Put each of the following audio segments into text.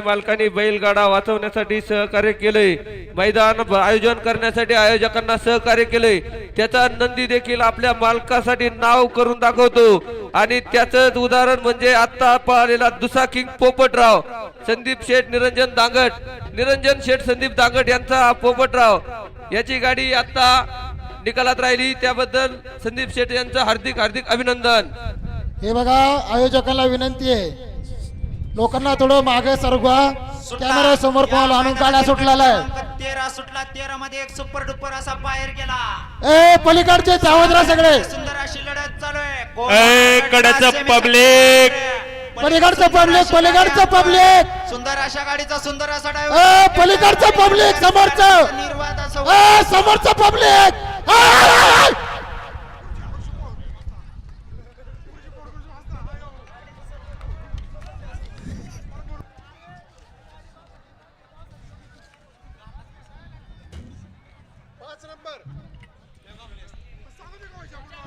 मालकांनी बैलगाडा वाचवण्यासाठी सहकार्य केले, मैदान आयोजन करण्यासाठी आयोजकांना सहकार्य केले, त्याचा नंदी देखील आपल्या मालकासाठी नाव करून दाखवतो आणि त्याचंच उदाहरण म्हणजे आता पाहिलेला दुसरा किंग पोपटराव संदीप शेठ निरंजन दांगट, निरंजन शेठ संदीप दांगट यांचा पोपटराव याची गाडी आता निकालात राहिली, त्याबद्दल संदीप शेठ यांचं हार्दिक हार्दिक अभिनंदन। हे बघा आयोजकांना विनंती आहे, लोकांना थोडं मागे सरकवा, कॅमेरा समोर पॉल आणून गाड्या सुटलेला आहे। 13 सुटला, 13 मध्ये एक सुपर डुपर असा बाहेर गेला। ए पलीकडचे सावधरा सगळे, सुंदर अशी लढत चालू आहे। ए कडेचं पब्लिक, पलीकडचं पब्लिक, पलीकडचं पब्लिक, सुंदर अशा गाडीचा सुंदर असा ए ड्रायव्हर, पलीकडचं पब्लिक, समोरचं निर्वाद ए असं समोरचं पब्लिक।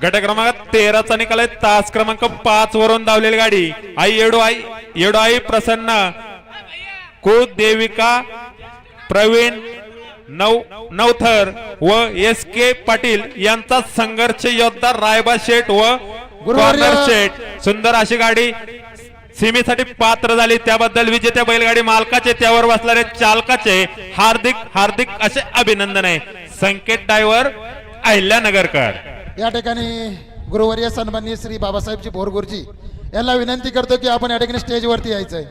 गट क्रमांक 13 चा निकाल आहे। तास क्रमांक 5 वरून धावलेली गाडी आई येडोआई प्रसन्न कुळ देविका प्रवीण नवथर व एस के पाटील यांचा संघर्ष योद्धा रायबा शेठ व कॉर्नर शेठ, सुंदर अशी गाडी सीमेसाठी पात्र झाली, त्याबद्दल विजेत्या बैलगाडी मालकाचे त्यावर बसणारे चालकाचे हार्दिक हार्दिक असे अभिनंदन आहे। संकेत ड्रायव्हर अहिल्यानगरकर। या ठिकाणी गुरुवर्य सन्माननीय श्री बाबासाहेबजी बोरगुरुजी यांना विनंती करतो की आपण या ठिकाणी स्टेजवरती यायचंय।